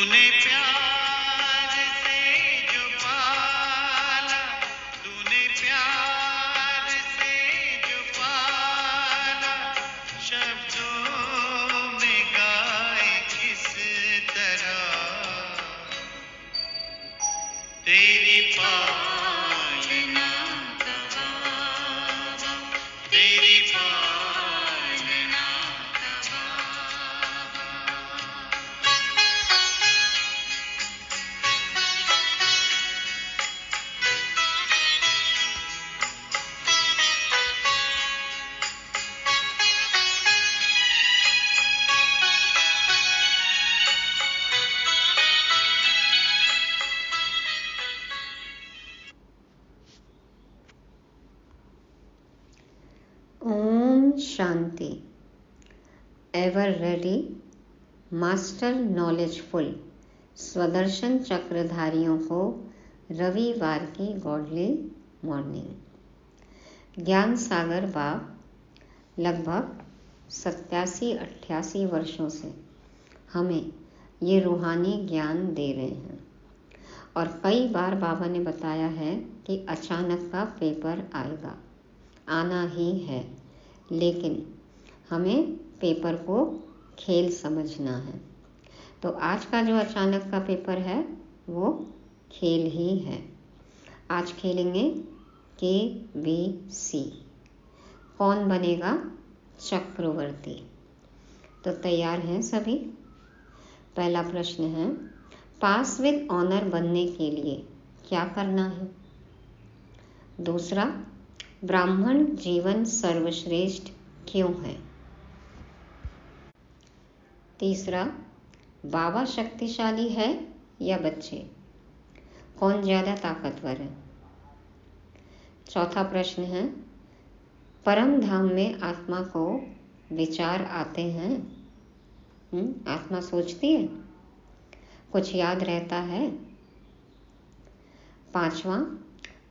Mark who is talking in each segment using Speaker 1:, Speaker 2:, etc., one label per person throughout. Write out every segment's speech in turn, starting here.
Speaker 1: तूने प्यार से जो पाला, तूने प्यार से जो पाला, शब्दों में गाए किस तरह तेरी पालना का बाबा, तेरी पालना का
Speaker 2: Om Shanti. Ever ready, master knowledgeful स्वदर्शन चक्रधारियों को रविवार की गॉडली मॉर्निंग। ज्ञान सागर बाब लगभग 87-88 वर्षों से हमें ये रूहानी ज्ञान दे रहे हैं और कई बार बाबा ने बताया है कि अचानक का पेपर आएगा, आना ही है, लेकिन हमें पेपर को खेल समझना है। तो आज का जो अचानक का पेपर है वो खेल ही है। आज खेलेंगे KBC, कौन बनेगा चक्रवर्ती। तो तैयार हैं सभी। पहला प्रश्न है, पास विद ऑनर बनने के लिए क्या करना है। दूसरा, ब्राह्मण जीवन सर्वश्रेष्ठ क्यों है। तीसरा, बाबा शक्तिशाली है या बच्चे, कौन ज्यादा ताकतवर है। चौथा प्रश्न है, परम धाम में आत्मा को विचार आते हैं, आत्मा सोचती है, कुछ याद रहता है। पांचवा,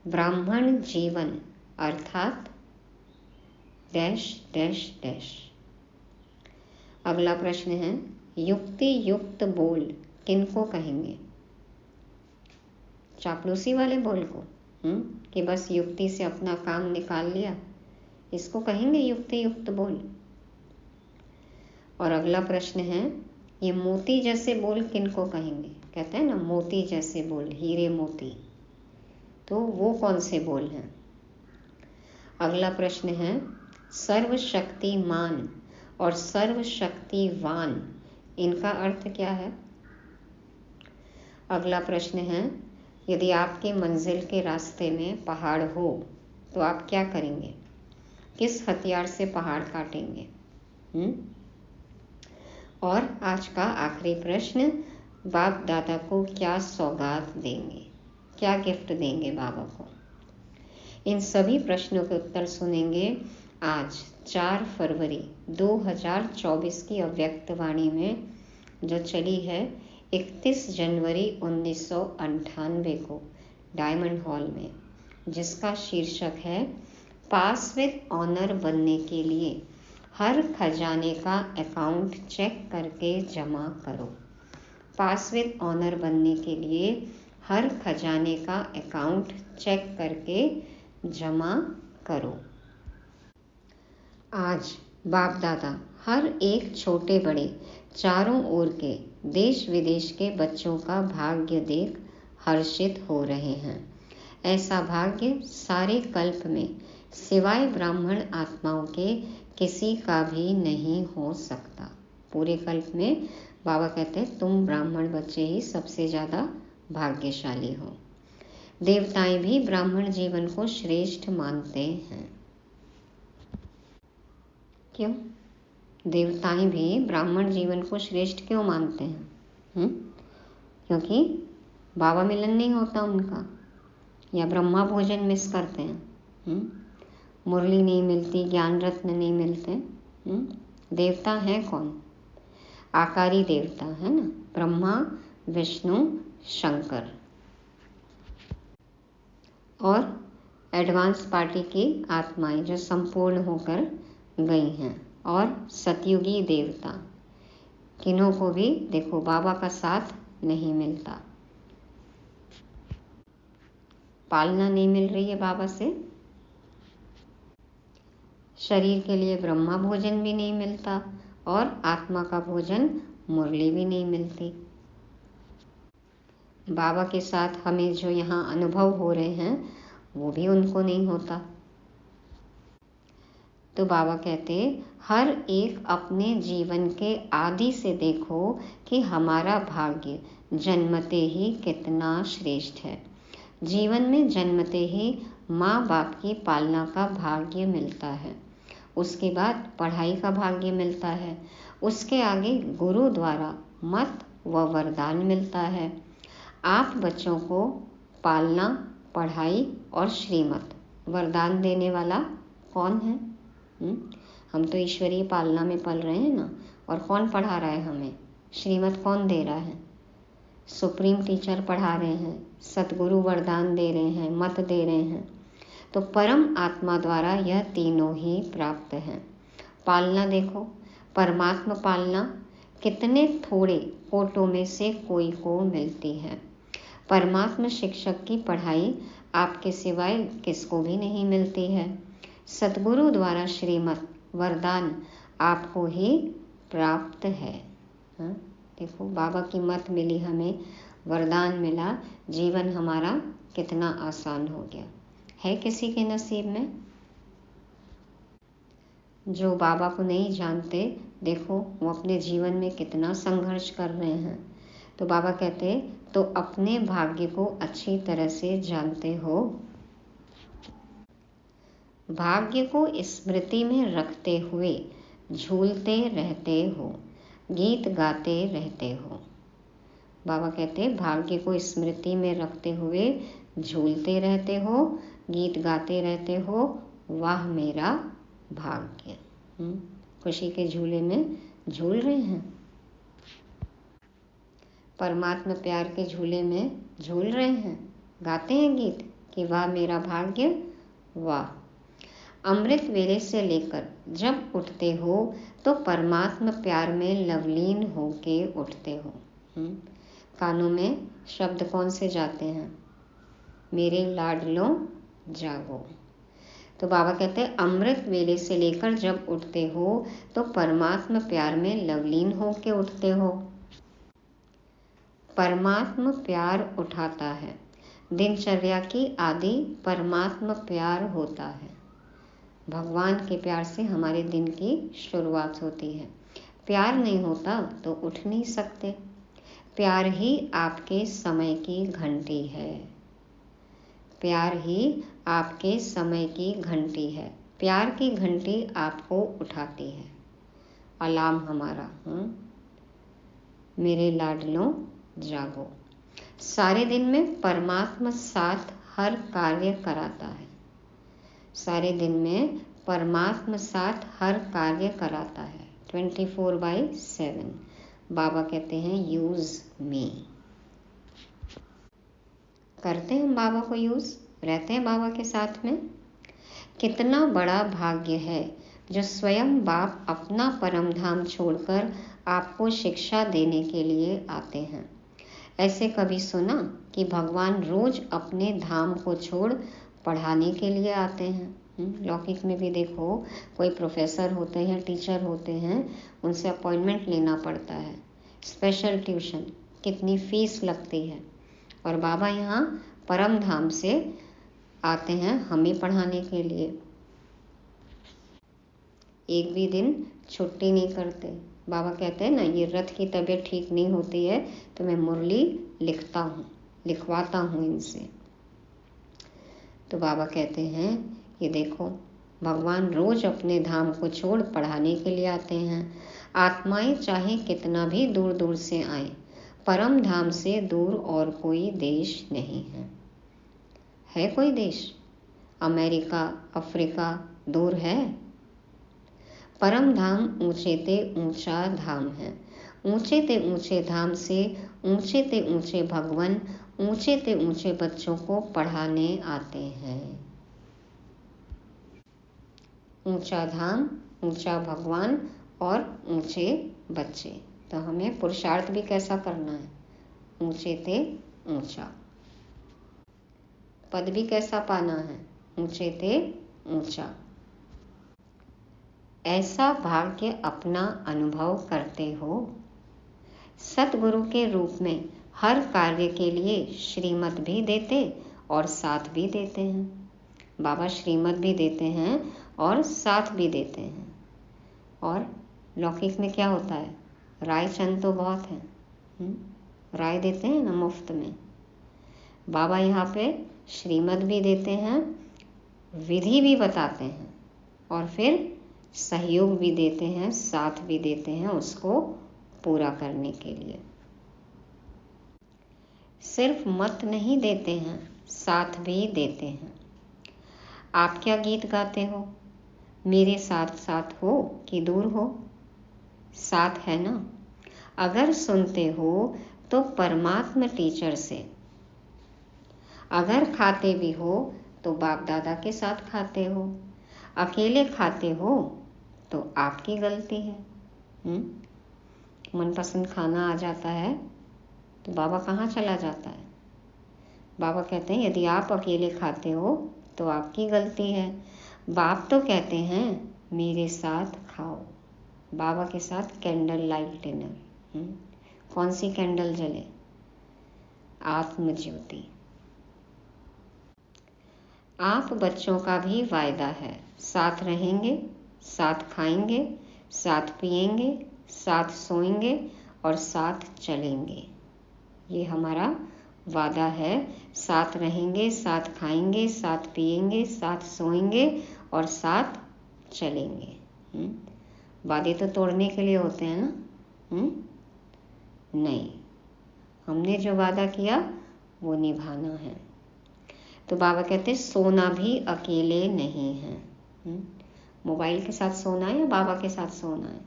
Speaker 2: ब्राह्मण जीवन अर्थात डैश डैश डैश। अगला प्रश्न है, युक्ति युक्त बोल किनको कहेंगे। चापलूसी वाले बोल को, कि बस युक्ति से अपना काम निकाल लिया, इसको कहेंगे युक्ति युक्त बोल। और अगला प्रश्न है, ये मोती जैसे बोल किनको कहेंगे। कहते हैं ना मोती जैसे बोल, हीरे मोती, तो वो कौन से बोल हैं। अगला प्रश्न है, सर्वशक्तिमान और सर्वशक्तिवान, इनका अर्थ क्या है। अगला प्रश्न है, यदि आपके मंजिल के रास्ते में पहाड़ हो तो आप क्या करेंगे, किस हथियार से पहाड़ काटेंगे। और आज का आखिरी प्रश्न, बाप दादा को क्या सौगात देंगे, क्या गिफ्ट देंगे बाबा को। इन सभी प्रश्नों के उत्तर सुनेंगे आज 4 फरवरी 2024 की अव्यक्त वाणी में, जो चली है 31 जनवरी 1998 को डायमंड हॉल में, जिसका शीर्षक है पास विद ऑनर बनने के लिए हर खजाने का अकाउंट चेक करके जमा करो। पास विद ऑनर बनने के लिए हर खजाने का अकाउंट चेक करके जमा करो। आज बाप दादा हर एक छोटे बड़े चारों ओर के देश विदेश के बच्चों का भाग्य देख हर्षित हो रहे हैं। ऐसा भाग्य सारे कल्प में सिवाय ब्राह्मण आत्माओं के किसी का भी नहीं हो सकता। पूरे कल्प में बाबा कहते हैं तुम ब्राह्मण बच्चे ही सबसे ज़्यादा भाग्यशाली हो। देवताएं भी ब्राह्मण जीवन को श्रेष्ठ मानते हैं। क्यों? देवताएं भी ब्राह्मण जीवन को श्रेष्ठ क्यों मानते हैं? क्योंकि बाबा मिलन नहीं होता उनका, या ब्रह्मा भोजन मिस करते हैं, मुरली नहीं मिलती, ज्ञान रत्न नहीं मिलते। देवता हैं कौन? आकारी देवता है ना, ब्रह्मा विष्णु शंकर। और एडवांस पार्टी की आत्माएं जो संपूर्ण होकर गई हैं, और सतयुगी देवता, किन्हों को भी देखो बाबा का साथ नहीं मिलता। पालना नहीं मिल रही है बाबा से, शरीर के लिए ब्रह्मा भोजन भी नहीं मिलता और आत्मा का भोजन मुरली भी नहीं मिलती। बाबा के साथ हमें जो यहाँ अनुभव हो रहे हैं वो भी उनको नहीं होता। तो बाबा कहते हर एक अपने जीवन के आदि से देखो कि हमारा भाग्य जन्मते ही कितना श्रेष्ठ है। जीवन में जन्मते ही माँ बाप की पालना का भाग्य मिलता है, उसके बाद पढ़ाई का भाग्य मिलता है, उसके आगे गुरु द्वारा मत व वरदान मिलता है। आप बच्चों को पालना, पढ़ाई और श्रीमत वरदान देने वाला कौन है? हम तो ईश्वरीय पालना में पल रहे हैं ना, और कौन पढ़ा रहा है हमें? श्रीमत कौन दे रहा है? सुप्रीम टीचर पढ़ा रहे हैं, सतगुरु वरदान दे रहे हैं, मत दे रहे हैं। तो परम आत्मा द्वारा यह तीनों ही प्राप्त हैं। पालना देखो, परमात्मा पालना कितने थोड़े कोटों में से कोई को मिलती है। परमात्मा शिक्षक की पढ़ाई आपके सिवाय किसको भी नहीं मिलती है। सतगुरु द्वारा श्रीमत वरदान आपको ही प्राप्त है। देखो, बाबा की मत मिली हमें, वरदान मिला, जीवन हमारा कितना आसान हो गया। है किसी के नसीब में? जो बाबा को नहीं जानते, देखो वो अपने जीवन में कितना संघर्ष कर रहे हैं। तो बाबा कहते तो अपने भाग्य को अच्छी तरह से जानते हो, भाग्य को स्मृति में रखते हुए झूलते रहते हो, गीत गाते रहते हो। बाबा कहते भाग्य को स्मृति में रखते हुए झूलते रहते हो, गीत गाते रहते हो, वाह मेरा भाग्य। खुशी के झूले में झूल रहे हैं, परमात्मा प्यार के झूले में झूल रहे हैं, गाते हैं गीत कि वाह मेरा भाग्य, वाह। अमृत वेले से लेकर जब उठते हो तो परमात्मा प्यार में लवलीन होके उठते हो। कानों में शब्द कौन से जाते हैं? मेरे लाडलों जागो। तो बाबा कहते हैं अमृत वेले से लेकर जब उठते हो तो परमात्मा प्यार में लवलीन होके उठते हो। परमात्मा प्यार उठाता है, दिनचर्या की आदि परमात्मा प्यार होता है। भगवान के प्यार से हमारे दिन की शुरुआत होती है। प्यार नहीं होता तो उठ नहीं सकते। प्यार ही आपके समय की घंटी है, प्यार ही आपके समय की घंटी है। प्यार की घंटी आपको उठाती है, अलार्म हमारा। मेरे लाडलों जागो। सारे दिन में परमात्मा साथ हर कार्य कराता है, सारे दिन में परमात्मा साथ हर कार्य कराता है। 24/7 बाबा कहते हैं यूज मी। करते हैं हम बाबा को यूज, रहते हैं बाबा के साथ में। कितना बड़ा भाग्य है जो स्वयं बाप अपना परम धाम छोड़कर आपको शिक्षा देने के लिए आते हैं। ऐसे कभी सुना कि भगवान रोज अपने धाम को छोड़ पढ़ाने के लिए आते हैं? लौकिक में भी देखो, कोई प्रोफेसर होते हैं, टीचर होते हैं, उनसे अपॉइंटमेंट लेना पड़ता है, स्पेशल ट्यूशन, कितनी फीस लगती है। और बाबा यहाँ परम धाम से आते हैं हमें पढ़ाने के लिए। एक भी दिन छुट्टी नहीं करते। बाबा कहते हैं ना, ये रथ की तबीयत ठीक नहीं होती है तो मैं मुरली लिखता हूँ, लिखवाता हूँ इनसे। तो बाबा कहते हैं ये देखो, भगवान रोज अपने धाम को छोड़ पढ़ाने के लिए आते हैं। आत्माएं चाहे कितना भी दूर दूर से आए, परम धाम से दूर और कोई देश नहीं है। है कोई देश? अमेरिका, अफ्रीका दूर है? परम धाम ऊंचे ते ऊंचा धाम है। ऊंचे ते ऊंचे धाम से ऊंचे ते ऊंचे भगवान ऊंचे ते ऊंचे बच्चों को पढ़ाने आते हैं। ऊंचा धाम, ऊंचा भगवान और ऊंचे बच्चे। तो हमें पुरुषार्थ भी कैसा करना है? ऊंचे ते ऊंचा। पद भी कैसा पाना है? ऊंचे ते ऊंचा। ऐसा भाग्य अपना अनुभव करते हो। सतगुरु के रूप में हर कार्य के लिए श्रीमत भी देते और साथ भी देते हैं। बाबा श्रीमत भी देते हैं और साथ भी देते हैं। और लौकिक में क्या होता है? राय चंद तो बहुत है, राय देते हैं ना मुफ्त में। बाबा यहाँ पे श्रीमत भी देते हैं, विधि भी बताते हैं और फिर सहयोग भी देते हैं, साथ भी देते हैं उसको पूरा करने के लिए। सिर्फ मत नहीं देते हैं, साथ भी देते हैं। आप क्या गीत गाते हो? मेरे साथ साथ हो कि दूर हो? साथ है ना। अगर सुनते हो तो परमात्मा टीचर से। अगर खाते भी हो तो बाप दादा के साथ खाते हो। अकेले खाते हो तो आपकी गलती है। मनपसंद खाना आ जाता है तो बाबा कहाँ चला जाता है? बाबा कहते हैं यदि आप अकेले खाते हो तो आपकी गलती है। बाप तो कहते हैं मेरे साथ खाओ। बाबा के साथ कैंडल लाइट डिनर। कौन सी कैंडल जले? आत्म ज्योति। आप बच्चों का भी वायदा है, साथ रहेंगे, साथ खाएंगे, साथ पिएंगे, साथ सोएंगे और साथ चलेंगे। ये हमारा वादा है। साथ रहेंगे, साथ खाएंगे, साथ पिएंगे, साथ सोएंगे और साथ चलेंगे। वादे तो तोड़ने के लिए होते हैं ना? नहीं, हमने जो वादा किया वो निभाना है। तो बाबा कहते हैं सोना भी अकेले नहीं है। मोबाइल के साथ सोना है या बाबा के साथ सोना है?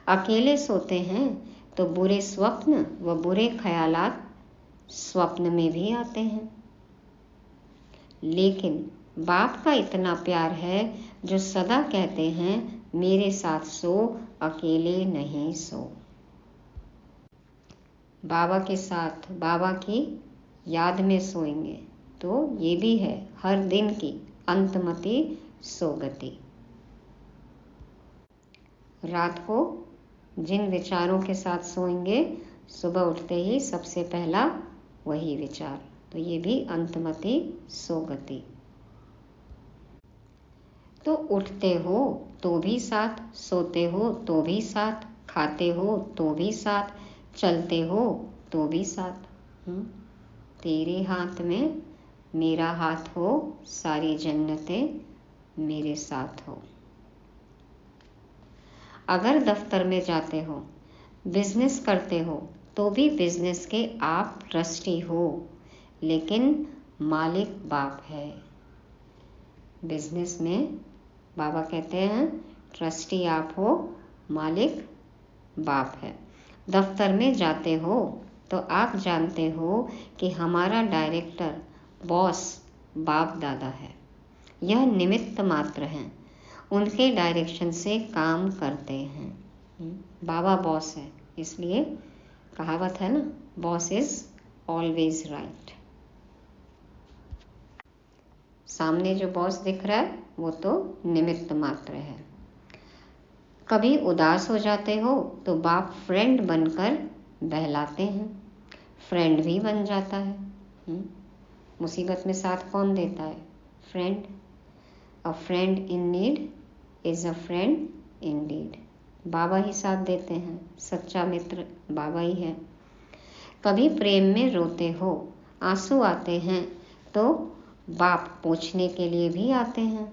Speaker 2: अकेले सोते हैं तो बुरे स्वप्न व बुरे ख्यालात स्वप्न में भी आते हैं। लेकिन बाप का इतना प्यार है जो सदा कहते हैं मेरे साथ सो, अकेले नहीं सो। बाबा के साथ, बाबा की याद में सोएंगे तो ये भी है हर दिन की अंतमति सोगति। रात को जिन विचारों के साथ सोएंगे सुबह उठते ही सबसे पहला वही विचार, तो ये भी अंतमति सोगति। तो उठते हो तो भी साथ, सोते हो तो भी साथ, खाते हो तो भी साथ, चलते हो तो भी साथ। तेरे हाथ में मेरा हाथ हो, सारी जन्नतें मेरे साथ हो। अगर दफ्तर में जाते हो, बिजनेस करते हो तो भी बिजनेस के आप ट्रस्टी हो, लेकिन मालिक बाप है। बिजनेस में बाबा कहते हैं ट्रस्टी आप हो, मालिक बाप है। दफ्तर में जाते हो तो आप जानते हो कि हमारा डायरेक्टर, बॉस बाप दादा है। यह निमित्त मात्र हैं, उनके डायरेक्शन से काम करते हैं। बाबा बॉस है, इसलिए कहावत है ना, बॉस इज ऑलवेज राइट। सामने जो बॉस दिख रहा है वो तो निमित्त मात्र है। कभी उदास हो जाते हो तो बाप फ्रेंड बनकर बहलाते हैं, फ्रेंड भी बन जाता है। मुसीबत में साथ कौन देता है? Friend. A friend in need is a friend indeed. बाबा ही साथ देते हैं, सच्चा मित्र बाबा ही है। कभी प्रेम में रोते हो, आंसू आते हैं तो बाप पूछने के लिए भी आते हैं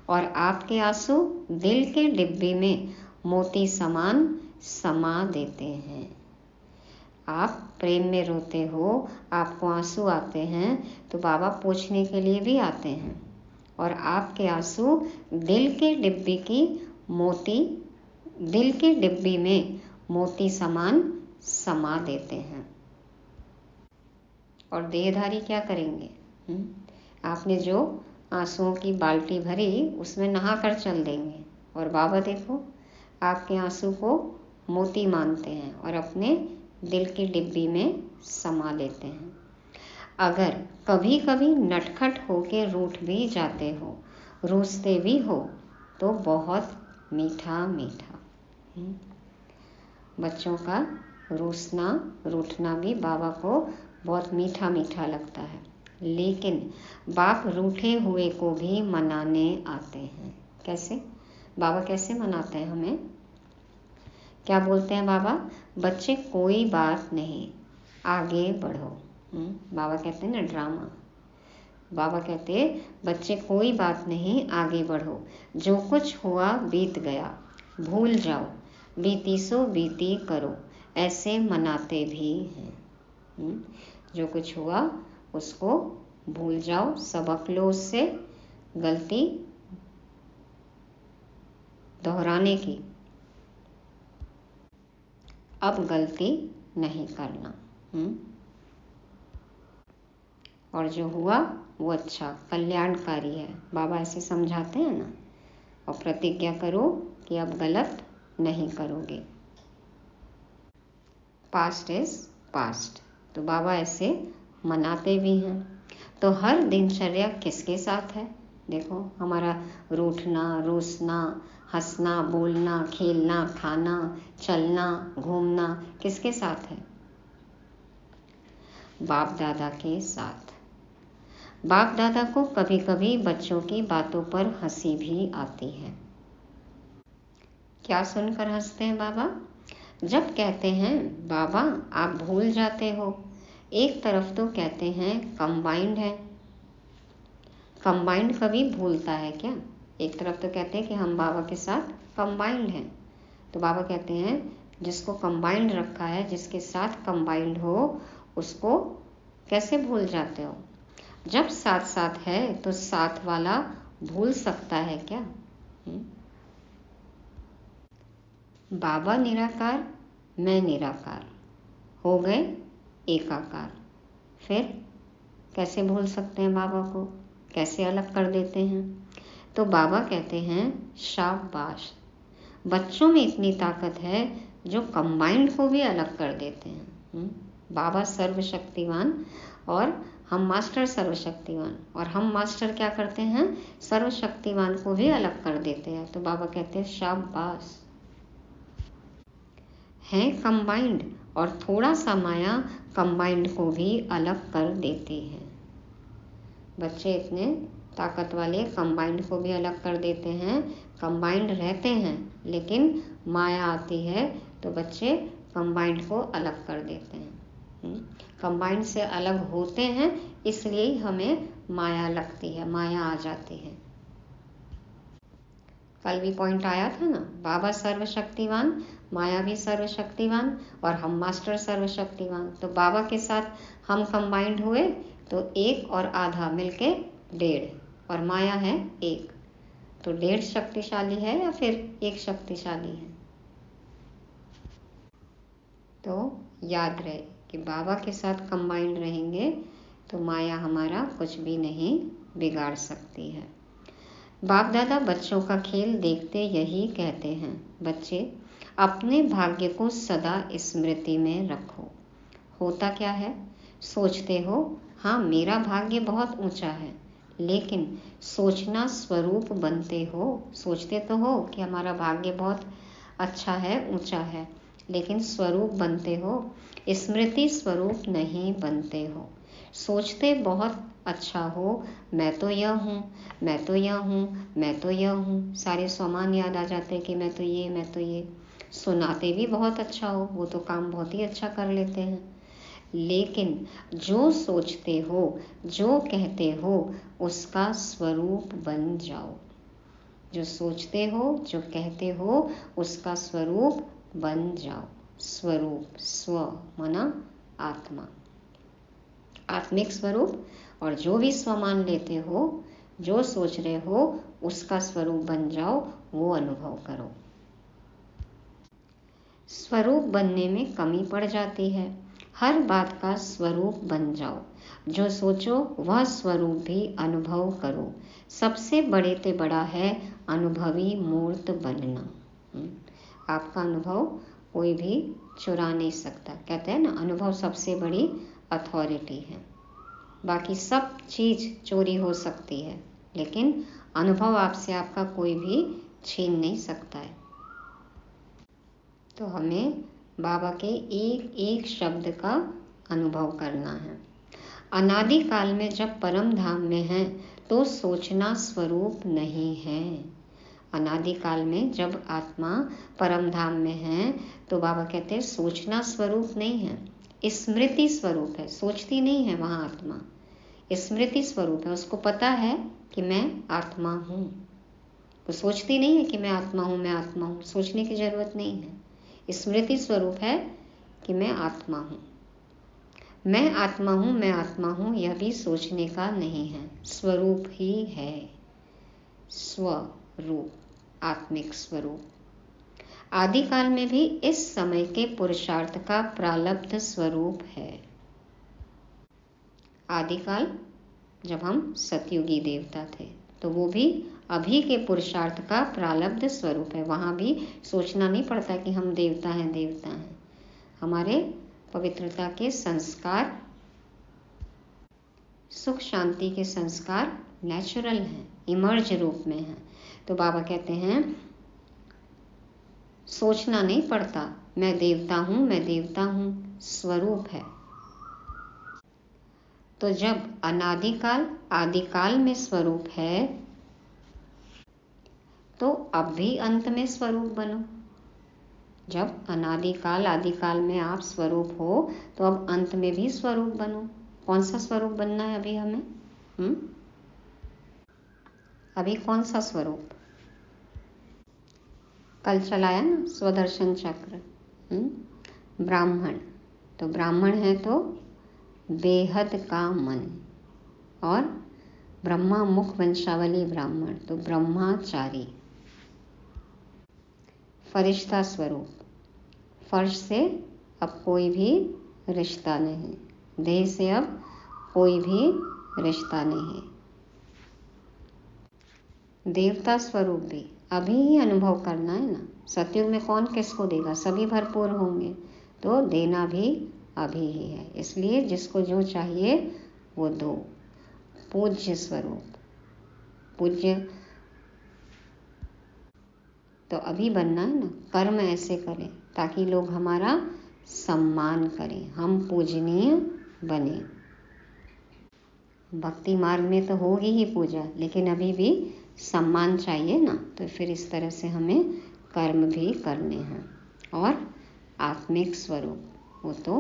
Speaker 2: और आपके आंसू दिल के डिब्बे में मोती समान समा देते हैं। आप प्रेम में रोते हो, आपको आंसू आते हैं तो बाबा पूछने के लिए भी आते हैं और आपके आंसू दिल के डिब्बी में मोती समान समा देते हैं। और देहधारी क्या करेंगे? आपने जो आंसुओं की बाल्टी भरी उसमें नहाकर चल देंगे और बाबा देखो आपके आंसू को मोती मानते हैं और अपने दिल की डिब्बी में समा लेते हैं। अगर कभी कभी नटखट होके रूठ भी जाते हो, रूसते भी हो, तो बहुत मीठा मीठा। बच्चों का रूसना रूठना भी बाबा को बहुत मीठा मीठा लगता है। लेकिन बाप रूठे हुए को भी मनाने आते हैं। कैसे? बाबा कैसे मनाते हैं हमें? क्या बोलते हैं बाबा? बच्चे कोई बात नहीं, आगे बढ़ो। बाबा कहते हैं ना ड्रामा। बाबा कहते बच्चे कोई बात नहीं, आगे बढ़ो, जो कुछ हुआ बीत गया भूल जाओ, बीती सो बीती करो, ऐसे मनाते भी हैं। जो कुछ हुआ उसको भूल जाओ, सबक लो उससे, गलती दोहराने की, अब गलती नहीं करना। और जो हुआ वो अच्छा कल्याणकारी है। बाबा ऐसे समझाते हैं ना। और प्रतिज्ञा करो कि अब गलत नहीं करोगे। Past is past. तो बाबा ऐसे मनाते भी हैं। तो हर दिनचर्या किसके साथ है? देखो, हमारा रूठना रूसना, हंसना बोलना, खेलना खाना, चलना घूमना किसके साथ है? बाप दादा के साथ। बाप दादा को कभी कभी बच्चों की बातों पर हंसी भी आती है। क्या सुनकर हंसते हैं बाबा? जब कहते हैं बाबा आप भूल जाते हो। एक तरफ तो कहते हैं कंबाइंड है। कंबाइंड कभी भूलता है क्या? एक तरफ तो कहते हैं कि हम बाबा के साथ कंबाइंड हैं। तो बाबा कहते हैं जिसको कंबाइंड रखा है, जिसके साथ कंबाइंड हो, उसको कैसे भूल जाते हो? जब साथ साथ है तो साथ वाला भूल सकता है क्या? बाबा निराकार, मैं निराकार, हो गए एकाकार। फिर कैसे भूल सकते हैं बाबा को? कैसे अलग कर देते हैं? तो बाबा कहते हैं शाबाश, बच्चों में इतनी ताकत है जो कंबाइंड को भी अलग कर देते हैं। बाबा सर्वशक्तिवान और हम मास्टर सर्वशक्तिवान, और हम मास्टर क्या करते हैं? सर्वशक्तिवान को भी अलग कर देते हैं। तो बाबा कहते हैं शाबाश, है कंबाइंड, और थोड़ा सा माया कंबाइंड को भी अलग कर देती है। बच्चे इतने ताकत वाले कंबाइंड को भी अलग कर देते हैं। कंबाइंड रहते हैं लेकिन माया आती है तो बच्चे कंबाइंड को अलग कर देते हैं। कंबाइंड से अलग होते हैं इसलिए हमें माया लगती है, माया आ जाती है। कल भी पॉइंट आया था ना, बाबा सर्वशक्तिवान, माया भी सर्वशक्तिवान, और हम मास्टर सर्वशक्तिवान। तो बाबा के साथ हम कंबाइंड हुए तो 1 और आधा मिलके 1.5, और माया है 1। तो 1.5 शक्तिशाली है या फिर 1 शक्तिशाली है? तो याद रहे कि बाबा के साथ कंबाइंड रहेंगे तो माया हमारा कुछ भी नहीं बिगाड़ सकती है। बाप दादा बच्चों का खेल देखते यही कहते हैं, बच्चे अपने भाग्य को सदा स्मृति में रखो। होता क्या है? सोचते हो हाँ मेरा भाग्य बहुत ऊंचा है, लेकिन सोचना स्वरूप बनते हो। सोचते तो हो कि हमारा भाग्य बहुत अच्छा है, ऊंचा है, लेकिन स्वरूप बनते हो, स्मृति स्वरूप नहीं बनते हो। सोचते बहुत अच्छा हो, मैं तो यह हूँ, मैं तो यह हूँ, मैं तो यह हूँ, सारे सामान याद आ जाते कि मैं तो ये, मैं तो ये। सुनाते भी बहुत अच्छा हो, वो तो काम बहुत ही अच्छा कर लेते हैं, लेकिन जो सोचते हो, जो कहते हो, उसका स्वरूप बन जाओ। जो सोचते हो, जो कहते हो, उसका स्वरूप बन जाओ। स्वरूप, स्व माना आत्मा, आत्मिक स्वरूप। और जो भी स्व मान लेते हो, जो सोच रहे हो, उसका स्वरूप बन जाओ, वो अनुभव करो। स्वरूप बनने में कमी पड़ जाती है। हर बात का स्वरूप बन जाओ। जो सोचो वह स्वरूप भी अनुभव करो। सबसे बड़े से बड़ा है अनुभवी मूर्त बनना। आपका अनुभव कोई भी चुरा नहीं सकता। कहते हैं ना, अनुभव सबसे बड़ी अथॉरिटी है। बाकी सब चीज़ चोरी हो सकती है, लेकिन अनुभव आपसे आपका कोई भी छीन नहीं सकता है। तो हमें बाबा के एक एक शब्द का अनुभव करना है। अनादि काल में जब परम धाम में हैं तो सोचना स्वरूप नहीं है। अनादि काल में जब आत्मा परम धाम में है तो बाबा कहते हैं सोचना स्वरूप नहीं है, स्मृति स्वरूप है। सोचती नहीं है वहाँ आत्मा, स्मृति स्वरूप है। उसको पता है कि मैं आत्मा हूँ। वो सोचती नहीं है कि मैं आत्मा हूँ, मैं आत्मा हूँ। सोचने की जरूरत नहीं है। स्मृति स्वरूप है कि मैं आत्मा हूँ। मैं आत्मा हूँ, मैं आत्मा हूँ, यह भी सोचने का नहीं है, स्वरूप ही है। स्वरूप, आत्मिक स्वरूप। आदिकाल में भी इस समय के पुरुषार्थ का प्रालब्ध स्वरूप है। आदिकाल जब हम सतयुगी देवता थे तो वो भी अभी के पुरुषार्थ का प्रालब्ध स्वरूप है। वहाँ भी सोचना नहीं पड़ता कि हम देवता हैं, देवता हैं। हमारे पवित्रता के संस्कार, सुख शांति के संस्कार नेचुरल हैं, इमर्ज रूप में हैं। तो बाबा कहते हैं सोचना नहीं पड़ता, मैं देवता हूँ, मैं देवता हूँ, स्वरूप है। तो जब अनादिकाल आदिकाल में स्वरूप है तो अब भी अंत में स्वरूप बनो। जब अनादिकाल आदिकाल में आप स्वरूप हो तो अब अंत में भी स्वरूप बनो। कौन सा स्वरूप बनना है अभी हमें? अभी कौन सा स्वरूप? कल चलाया ना स्वदर्शन चक्र, ब्राह्मण। तो ब्राह्मण है तो बेहद का मन, और ब्रह्मा मुख वंशावली ब्राह्मण तो ब्रह्माचारी। फरिश्ता स्वरूप, फर्श से अब कोई भी रिश्ता नहीं, देह से अब कोई भी रिश्ता नहीं। देवता स्वरूप भी अभी ही अनुभव करना है ना। सतयुग में कौन किसको देगा, सभी भरपूर होंगे, तो देना भी अभी ही है। इसलिए जिसको जो चाहिए वो दो। पूज्य स्वरूप, पूज्य तो अभी बनना है ना। कर्म ऐसे करें ताकि लोग हमारा सम्मान करें, हम पूजनीय बने। भक्ति मार्ग में तो होगी ही पूजा, लेकिन अभी भी सम्मान चाहिए ना। तो फिर इस तरह से हमें कर्म भी करने हैं। और आत्मिक स्वरूप वो तो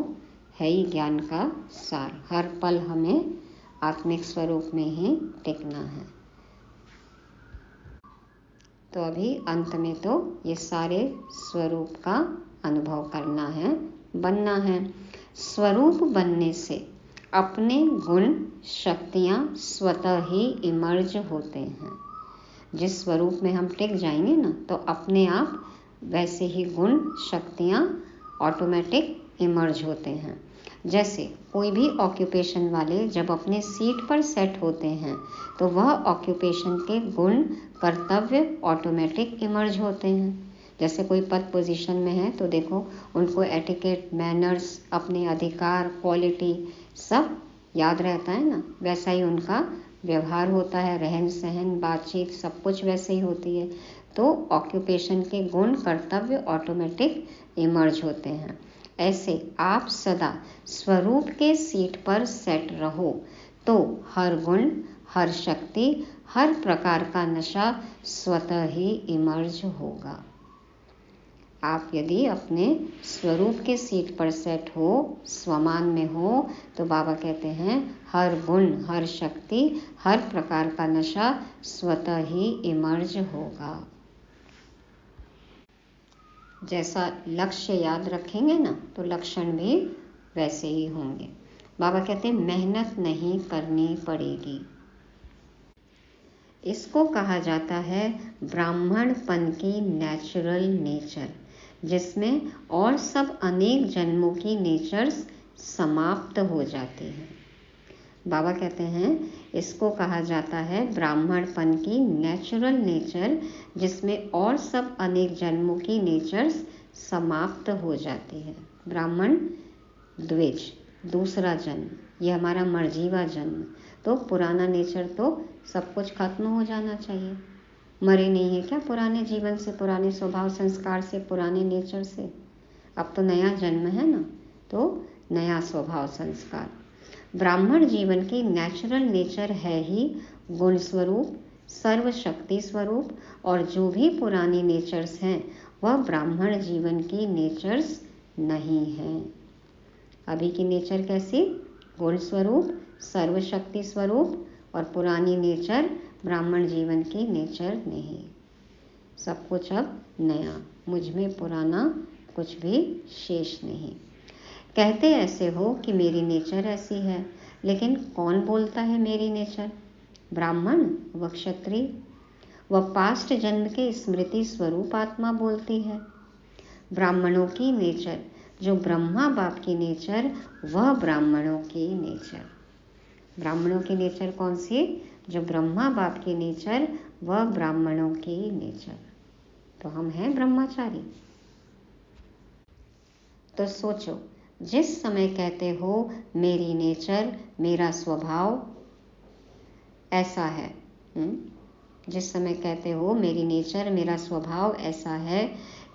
Speaker 2: है ही ज्ञान का सार। हर पल हमें आत्मिक स्वरूप में ही टिकना है। तो अभी अंत में तो ये सारे स्वरूप का अनुभव करना है, बनना है। स्वरूप बनने से अपने गुण शक्तियाँ स्वतः ही इमर्ज होते हैं। जिस स्वरूप में हम टिक जाएंगे ना तो अपने आप वैसे ही गुण शक्तियाँ ऑटोमेटिक इमर्ज होते हैं। जैसे कोई भी ऑक्यूपेशन वाले जब अपने सीट पर सेट होते हैं तो वह ऑक्यूपेशन के गुण कर्तव्य ऑटोमेटिक इमर्ज होते हैं। जैसे कोई पद पोजीशन में है तो देखो उनको एटिकेट, मैनर्स, अपने अधिकार, क्वालिटी सब याद रहता है ना। वैसा ही उनका व्यवहार होता है, रहन सहन, बातचीत सब कुछ वैसे ही होती है। तो ऑक्यूपेशन के गुण कर्तव्य ऑटोमेटिक इमर्ज होते हैं। ऐसे आप सदा स्वरूप के सीट पर सेट रहो तो हर गुण, हर शक्ति, हर प्रकार का नशा स्वतः ही इमर्ज होगा। आप यदि अपने स्वरूप के सीट पर सेट हो, स्वमान में हो, तो बाबा कहते हैं हर गुण, हर शक्ति, हर प्रकार का नशा स्वतः ही इमर्ज होगा। जैसा लक्ष्य याद रखेंगे ना तो लक्षण भी वैसे ही होंगे। बाबा कहते हैं मेहनत नहीं करनी पड़ेगी। इसको कहा जाता है ब्राह्मणपन की नेचुरल नेचर, जिसमें और सब अनेक जन्मों की नेचर्स समाप्त हो जाती हैं। बाबा कहते हैं इसको कहा जाता है ब्राह्मणपन की नेचुरल नेचर, जिसमें और सब अनेक जन्मों की नेचर्स समाप्त हो जाती है। ब्राह्मण द्विज, दूसरा जन्म, ये हमारा मर्जीवा जन्म। तो पुराना नेचर तो सब कुछ खत्म हो जाना चाहिए। मरे नहीं है क्या पुराने जीवन से, पुराने स्वभाव संस्कार से, पुराने नेचर से? अब तो नया जन्म है ना, तो नया स्वभाव संस्कार। ब्राह्मण जीवन की नेचुरल नेचर है ही गुण स्वरूप, सर्वशक्ति स्वरूप, और जो भी पुरानी नेचर्स हैं वह ब्राह्मण जीवन की नेचर्स नहीं हैं। अभी की नेचर कैसी? गुण स्वरूप, सर्वशक्ति स्वरूप, और पुरानी नेचर ब्राह्मण जीवन की नेचर नहीं। सब कुछ अब नया, मुझ में पुराना कुछ भी शेष नहीं। कहते ऐसे हो कि मेरी नेचर ऐसी है, लेकिन कौन बोलता है मेरी नेचर? ब्राह्मण व क्षत्रिय व पास्ट जन्म के स्मृति स्वरूप आत्मा बोलती है। ब्राह्मणों की नेचर, जो ब्रह्मा बाप की नेचर, वह ब्राह्मणों की नेचर। ब्राह्मणों की नेचर कौन सी? जो ब्रह्मा बाप की नेचर, वह ब्राह्मणों की नेचर। तो हम हैं ब्रह्मचारी। तो सोचो, जिस समय कहते हो मेरी नेचर, मेरा स्वभाव ऐसा है, जिस समय कहते हो मेरी नेचर, मेरा स्वभाव ऐसा है,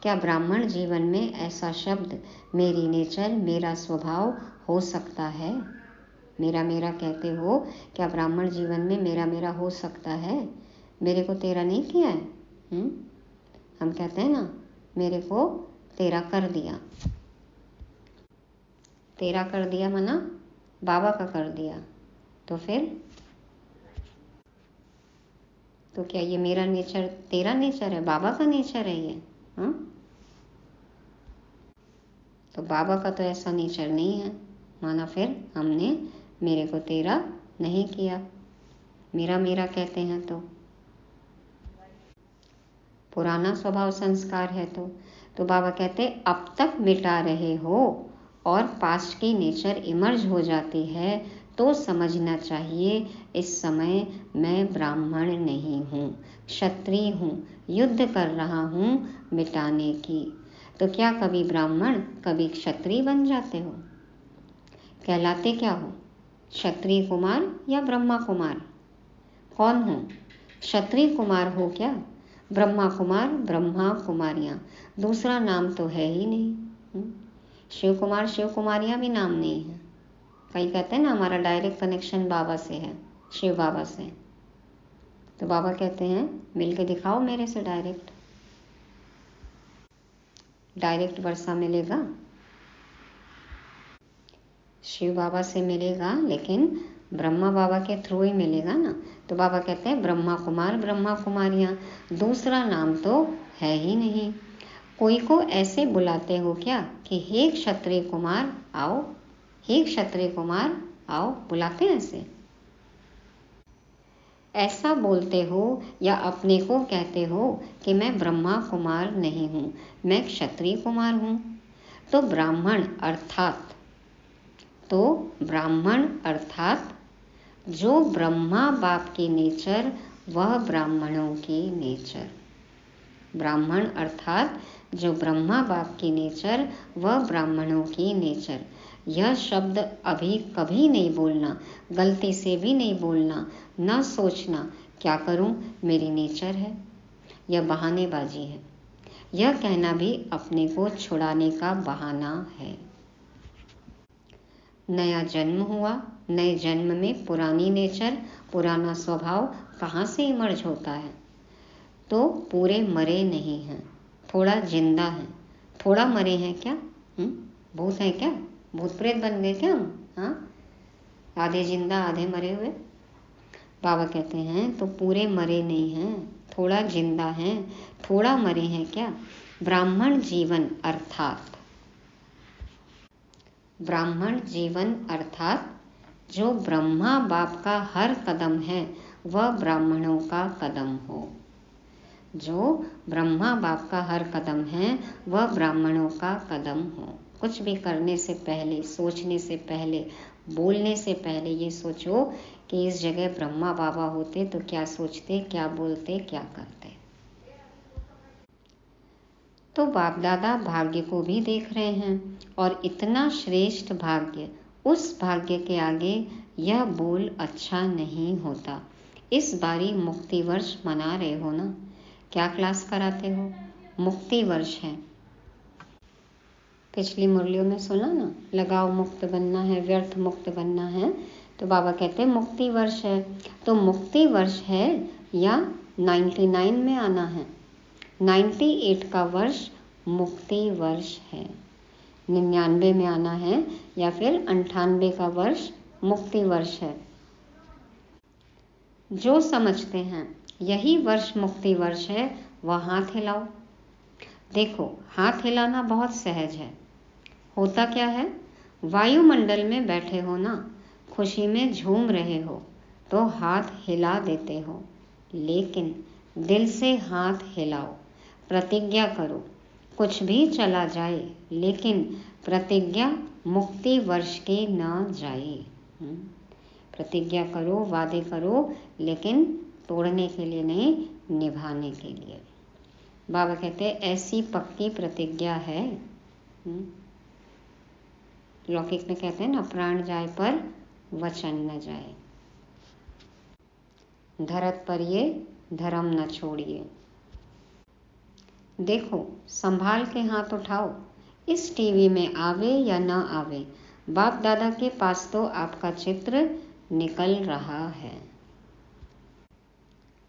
Speaker 2: क्या ब्राह्मण जीवन में ऐसा शब्द मेरी नेचर, मेरा स्वभाव हो सकता है? मेरा मेरा कहते हो, क्या ब्राह्मण जीवन में मेरा मेरा हो सकता है? मेरे को तेरा नहीं किया है। हम कहते हैं ना, मेरे को तेरा कर दिया। तेरा कर दिया मना बाबा का कर दिया। तो फिर तो क्या ये मेरा नेचर तेरा नेचर है? बाबा का नेचर है ये? तो बाबा का तो ऐसा नेचर नहीं है। माना फिर हमने मेरे को तेरा नहीं किया, मेरा मेरा कहते हैं तो पुराना स्वभाव संस्कार है। तो बाबा कहते अब तक मिटा रहे हो और पास्ट की नेचर इमर्ज हो जाती है, तो समझना चाहिए इस समय मैं ब्राह्मण नहीं हूँ, क्षत्रिय हूँ, युद्ध कर रहा हूँ मिटाने की। तो क्या कभी ब्राह्मण कभी क्षत्रिय बन जाते हो? कहलाते क्या हो? क्षत्रिय कुमार या ब्रह्मा कुमार? कौन हो? क्षत्रिय कुमार हो क्या? ब्रह्मा कुमार, ब्रह्मा कुमारियाँ, दूसरा नाम तो है ही नहीं। शिव कुमार, शिव कुमारियाँ भी नाम नहीं है। कई कहते हैं ना हमारा डायरेक्ट कनेक्शन बाबा से है, शिव बाबा से। तो बाबा कहते हैं मिल के दिखाओ मेरे से डायरेक्ट। डायरेक्ट वर्षा मिलेगा, शिव बाबा से मिलेगा, लेकिन ब्रह्मा बाबा के थ्रू ही मिलेगा ना। तो बाबा कहते हैं ब्रह्मा कुमार, ब्रह्मा कुमारियाँ, दूसरा नाम तो है ही नहीं। कोई को ऐसे बुलाते हो क्या कि हे क्षत्रिय कुमार आओ, हे क्षत्रिय कुमार आओ, बुलाते हैं ऐसे? ऐसा बोलते हो या अपने को कहते हो कि मैं ब्रह्मा कुमार नहीं हूँ, मैं क्षत्रिय कुमार हूँ? तो ब्राह्मण अर्थात जो ब्रह्मा बाप की नेचर, वह ब्राह्मणों की नेचर। ब्राह्मण अर्थात जो ब्रह्मा बाप की नेचर, वह ब्राह्मणों की नेचर। यह शब्द अभी कभी नहीं बोलना, गलती से भी नहीं बोलना, ना सोचना क्या करूं मेरी नेचर है। यह बहानेबाजी है। यह कहना भी अपने को छुड़ाने का बहाना है। नया जन्म हुआ, नए जन्म में पुरानी नेचर, पुराना स्वभाव कहाँ से इमर्ज होता है? तो पूरे मरे नहीं हैं, थोड़ा जिंदा हैं। थोड़ा मरे हैं क्या? भूत हैं क्या? भूत प्रेत बन गए क्या हम? हाँ, आधे जिंदा आधे मरे हुए। बाबा कहते हैं तो पूरे मरे नहीं हैं, थोड़ा जिंदा हैं, थोड़ा मरे हैं क्या? ब्राह्मण जीवन अर्थात जो ब्रह्मा बाप का हर कदम है वह ब्राह्मणों का कदम हो। जो ब्रह्मा बाप का हर कदम है वह ब्राह्मणों का कदम हो। कुछ भी करने से पहले, सोचने से पहले, बोलने से पहले ये सोचो कि इस जगह ब्रह्मा बाबा होते तो क्या सोचते, क्या बोलते, क्या करते। तो बाप दादा भाग्य को भी देख रहे हैं और इतना श्रेष्ठ भाग्य, उस भाग्य के आगे यह बोल अच्छा नहीं होता। इस बारी मुक्ति वर्ष मना रहे हो ना, क्या क्लास कराते हो? मुक्ति वर्ष है। पिछली मुरलियों में सुना ना, लगाव मुक्त बनना है, व्यर्थ मुक्त बनना है, तो बाबा कहते हैं मुक्ति वर्ष है। तो मुक्ति वर्ष है या 99 में आना है? 98 का वर्ष मुक्ति वर्ष है। 99 में आना है या फिर 98 का वर्ष मुक्ति वर्ष है। जो समझते हैं यही वर्ष मुक्ति वर्ष है, वह हाथ हिलाओ। देखो, हाथ हिलाना बहुत सहज है। होता क्या है, वायुमंडल में बैठे हो ना, खुशी में झूम रहे हो तो हाथ हिला देते हो, लेकिन दिल से हाथ हिलाओ। प्रतिज्ञा करो, कुछ भी चला जाए लेकिन प्रतिज्ञा मुक्ति वर्ष की न जाए। प्रतिज्ञा करो, वादे करो, लेकिन तोड़ने के लिए नहीं, निभाने के लिए। बाबा कहते हैं ऐसी पक्की प्रतिज्ञा है। लौकिक में कहते हैं ना, प्राण जाए पर वचन न जाए। धरत पर ये धर्म न छोड़िए। देखो, संभाल के हाथ उठाओ। इस टीवी में आवे या न आवे, बाप दादा के पास तो आपका चित्र निकल रहा है।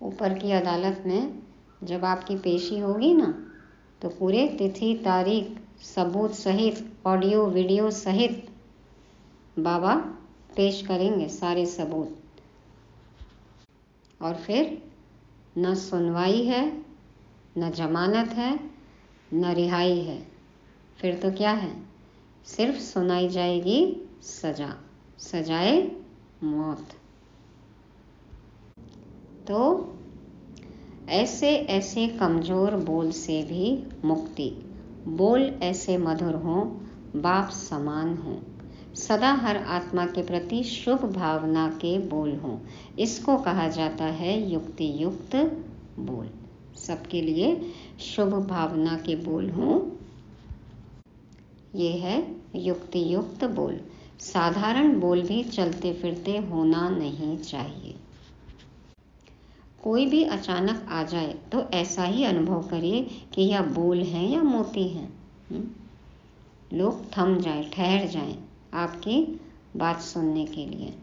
Speaker 2: ऊपर की अदालत में जब आपकी पेशी होगी ना, तो पूरे तिथि तारीख सबूत सहित, ऑडियो वीडियो सहित बाबा पेश करेंगे सारे सबूत। और फिर न सुनवाई है, न जमानत है, न रिहाई है। फिर तो क्या है, सिर्फ सुनाई जाएगी सजा, सजाए मौत। तो ऐसे ऐसे कमजोर बोल से भी मुक्ति। बोल ऐसे मधुर हों, बाप समान हों, सदा हर आत्मा के प्रति शुभ भावना के बोल हों। इसको कहा जाता है युक्ति युक्त बोल। सबके लिए शुभ भावना के बोल हों, ये है युक्ति युक्त बोल। साधारण बोल भी चलते फिरते होना नहीं चाहिए। कोई भी अचानक आ जाए तो ऐसा ही अनुभव करिए कि यह बोल है या मोती है। लोग थम जाएं, ठहर जाएं आपकी बात सुनने के लिए।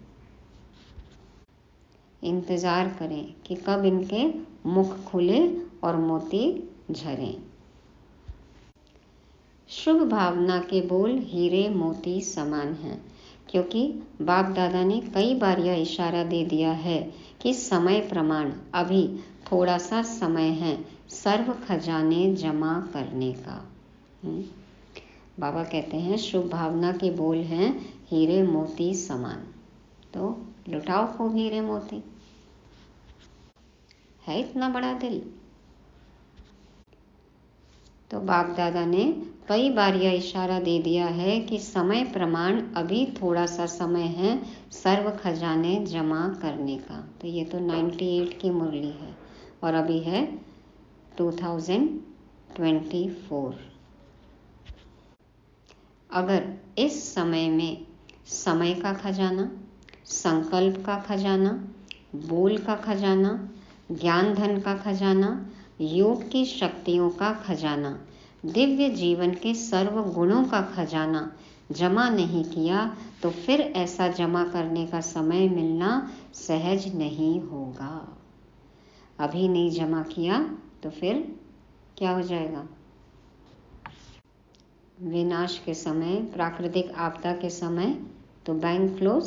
Speaker 2: इंतजार करें कि कब इनके मुख खुले और मोती झरें। शुभ भावना के बोल हीरे मोती समान हैं, क्योंकि बाप दादा ने कई बार यह इशारा दे दिया है कि समय प्रमाण अभी थोड़ा सा समय है सर्व खजाने जमा करने का। बाबा कहते हैं शुभ भावना के बोल हैं हीरे मोती समान, तो लुटाओ खूब हीरे मोती। है इतना बड़ा दिल। तो बाप दादा ने कई बार यह इशारा दे दिया है कि समय प्रमाण अभी थोड़ा सा समय है सर्व खजाने जमा करने का। तो ये तो 98 की मुरली है और अभी है 2024। अगर इस समय में समय का खजाना, संकल्प का खजाना, बोल का खजाना, ज्ञान धन का खजाना, योग की शक्तियों का खजाना, दिव्य जीवन के सर्व गुणों का खजाना जमा नहीं किया तो फिर ऐसा जमा करने का समय मिलना सहज नहीं होगा। अभी नहीं जमा किया तो फिर क्या हो जाएगा? विनाश के समय, प्राकृतिक आपदा के समय तो बैंक क्लोज,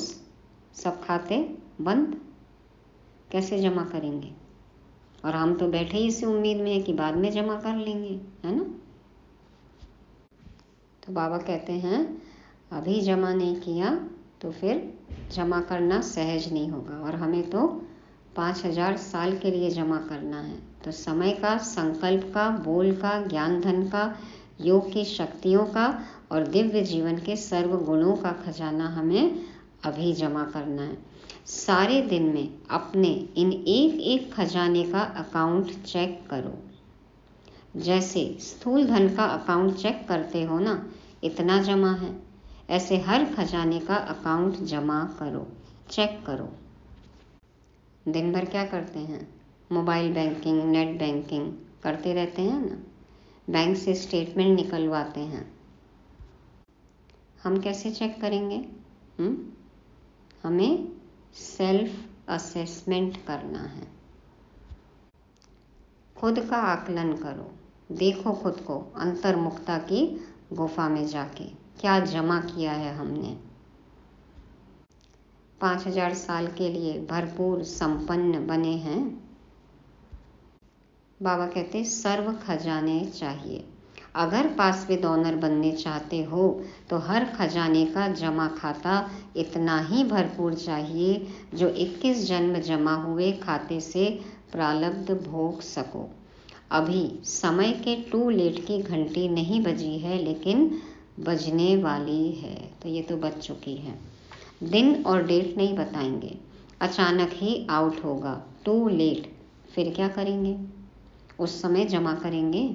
Speaker 2: सब खाते बंद, कैसे जमा करेंगे? और हम तो बैठे ही इसी उम्मीद में है कि बाद में जमा कर लेंगे, है ना। तो बाबा कहते हैं अभी जमा नहीं किया तो फिर जमा करना सहज नहीं होगा। और हमें तो 5000 साल के लिए जमा करना है। तो समय का, संकल्प का, बोल का, ज्ञान धन का, योग की शक्तियों का और दिव्य जीवन के सर्व गुणों का खजाना हमें अभी जमा करना है। सारे दिन में अपने इन एक एक खजाने का अकाउंट चेक करो। जैसे स्थूल धन का अकाउंट चेक करते हो ना, इतना जमा है, ऐसे हर खजाने का अकाउंट जमा करो, चेक करो। दिन भर क्या करते हैं? मोबाइल बैंकिंग, नेट बैंकिंग करते रहते हैं ना, बैंक से स्टेटमेंट निकलवाते हैं। हम कैसे चेक करेंगे? हमें सेल्फ असेसमेंट करना है। खुद का आकलन करो, देखो खुद को अंतर्मुखता की गुफा में जाके क्या जमा किया है हमने। 5000 साल के लिए भरपूर संपन्न बने हैं। बाबा कहते सर्व खजाने चाहिए। अगर पासविद ऑनर बनने चाहते हो तो हर खजाने का जमा खाता इतना ही भरपूर चाहिए जो 21 जन्म जमा हुए खाते से प्रारब्ध भोग सको। अभी समय के टू लेट की घंटी नहीं बजी है, लेकिन बजने वाली है। तो ये तो बज चुकी है। दिन और डेट नहीं बताएंगे, अचानक ही आउट होगा, टू लेट। फिर क्या करेंगे? उस समय जमा करेंगे?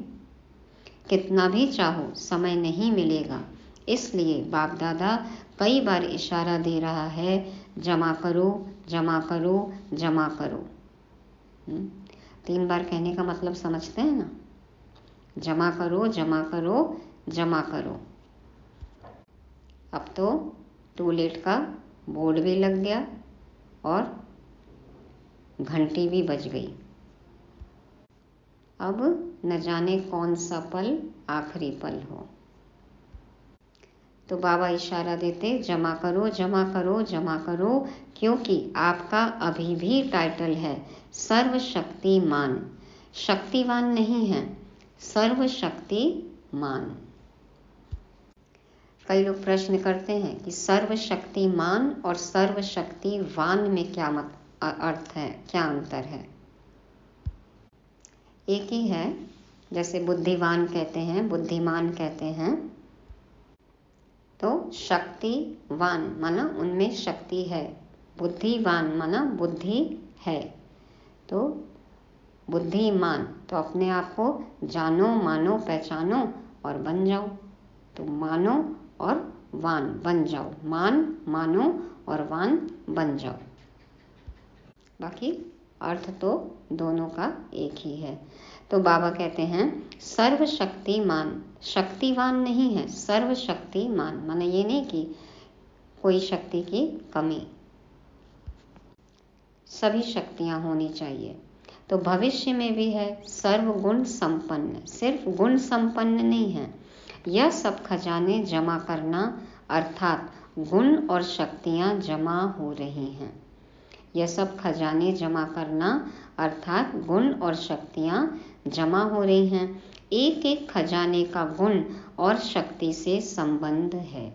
Speaker 2: कितना भी चाहो समय नहीं मिलेगा। इसलिए बाप दादा कई बार इशारा दे रहा है, जमा करो, जमा करो, जमा करो। 3 बार कहने का मतलब समझते हैं ना? जमा करो, जमा करो, जमा करो। अब तो टूलेट का बोर्ड भी लग गया और घंटी भी बज गई। अब न जाने कौन सा पल आखिरी पल हो। तो बाबा इशारा देते, जमा करो, जमा करो, जमा करो, क्योंकि आपका अभी भी टाइटल है सर्वशक्तिमान। शक्तिवान नहीं है, सर्वशक्तिमान। कई लोग प्रश्न करते हैं कि सर्वशक्तिमान और सर्वशक्तिवान में क्या अर्थ है, क्या अंतर है? एक ही है। जैसे बुद्धिवान कहते हैं, बुद्धिमान कहते हैं, तो शक्तिवान माना उनमें शक्ति है, बुद्धिवान माना बुद्धि है। तो बुद्धिमान तो अपने आप को जानो, मानो, पहचानो और बन जाओ। तो मानो और वान बन जाओ, मान, मानो और वान बन जाओ। बाकी अर्थ तो दोनों का एक ही है। तो बाबा कहते हैं सर्वशक्तिमान, शक्तिवान नहीं है, सर्वशक्तिमान। माने ये नहीं कि कोई शक्ति की कमी, सभी शक्तियां होनी चाहिए। तो भविष्य में भी है सर्वगुण संपन्न, सिर्फ गुण संपन्न नहीं है। यह सब खजाने जमा करना अर्थात गुण और शक्तियां जमा हो रही हैं। यह सब खजाने जमा करना अर्थात गुण और शक्तियां जमा हो रही हैं। एक एक खजाने का गुण और शक्ति से संबंध है।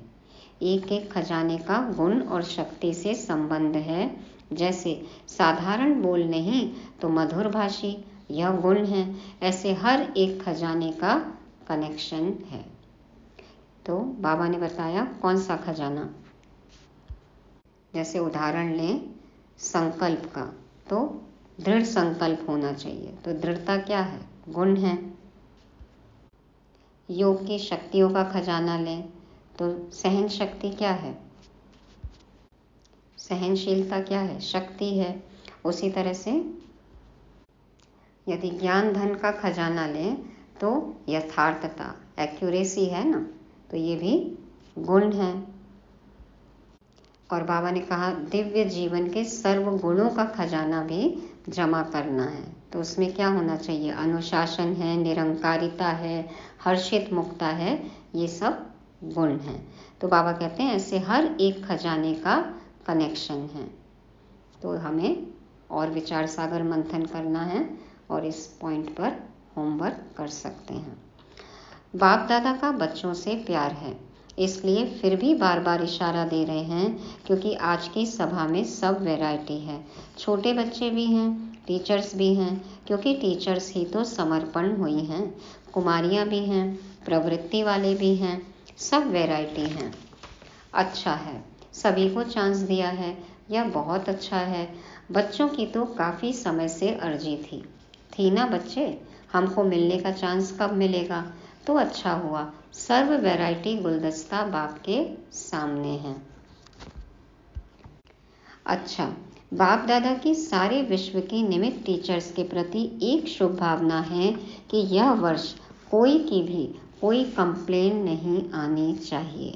Speaker 2: एक एक खजाने का गुण और शक्ति से संबंध है। जैसे साधारण बोल नहीं तो मधुर भाषी, यह गुण है। ऐसे हर एक खजाने का कनेक्शन है। तो बाबा ने बताया कौन सा खजाना। जैसे उदाहरण लें संकल्प का, तो दृढ़ संकल्प होना चाहिए। तो दृढ़ता क्या है? गुण है। योग की शक्तियों का खजाना लें तो सहन शक्ति क्या है? सहनशीलता क्या है? शक्ति है। उसी तरह से यदि ज्ञान धन का खजाना लें तो यथार्थता, एक्यूरेसी है ना, तो ये भी गुण है। और बाबा ने कहा दिव्य जीवन के सर्व गुणों का खजाना भी जमा करना है। तो उसमें क्या होना चाहिए? अनुशासन है, निरंकारिता है, हर्षित मुक्ता है, ये सब गुण हैं। तो बाबा कहते हैं ऐसे हर एक खजाने का कनेक्शन है। तो हमें और विचार सागर मंथन करना है और इस पॉइंट पर होमवर्क कर सकते हैं। बाप दादा का बच्चों से प्यार है, इसलिए फिर भी बार बार इशारा दे रहे हैं, क्योंकि आज की सभा में सब वैरायटी है। छोटे बच्चे भी हैं, टीचर्स भी हैं, क्योंकि टीचर्स ही तो समर्पण हुई हैं। कुमारियाँ भी हैं, प्रवृत्ति वाले भी हैं, सब वैरायटी हैं। अच्छा है, सभी को चांस दिया है, यह बहुत अच्छा है। बच्चों की तो काफ़ी समय से अर्जी थी ना बच्चे? हमको मिलने का चांस कब मिलेगा? तो अच्छा हुआ, सर्व वैरायटी गुलदस्ता बाप के सामने है। अच्छा, बाप दादा की सारे विश्व के निमित्त टीचर्स के प्रति एक शुभ भावना है कि यह वर्ष कोई कंप्लेंट नहीं आनी चाहिए।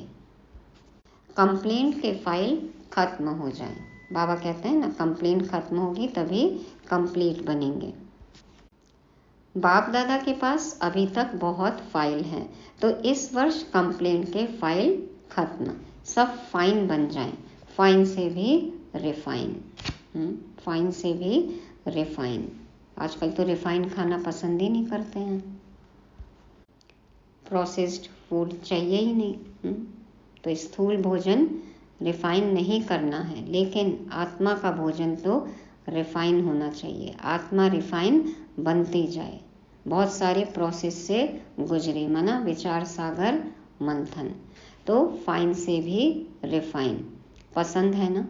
Speaker 2: कंप्लेंट के फाइल खत्म हो जाए। बाबा कहते हैं ना, कंप्लेंट खत्म होगी तभी कंप्लीट बनेंगे। बाप दादा के पास अभी तक बहुत फाइल हैं, तो इस वर्ष कंप्लेंट के फाइल खत्म, सब फाइन बन जाएं। फाइन से भी रिफाइन, फाइन से भी रिफाइन। आजकल तो रिफाइन खाना पसंद ही नहीं करते हैं, प्रोसेस्ड फूड चाहिए ही नहीं। तो स्थूल भोजन रिफाइन नहीं करना है, लेकिन आत्मा का भोजन तो रिफाइन होना चाहिए। आत्मा रिफाइन बनती जाए, बहुत सारे प्रोसेस से गुजरे, माना विचार सागर मंथन। तो फाइन से भी रिफाइन पसंद है ना।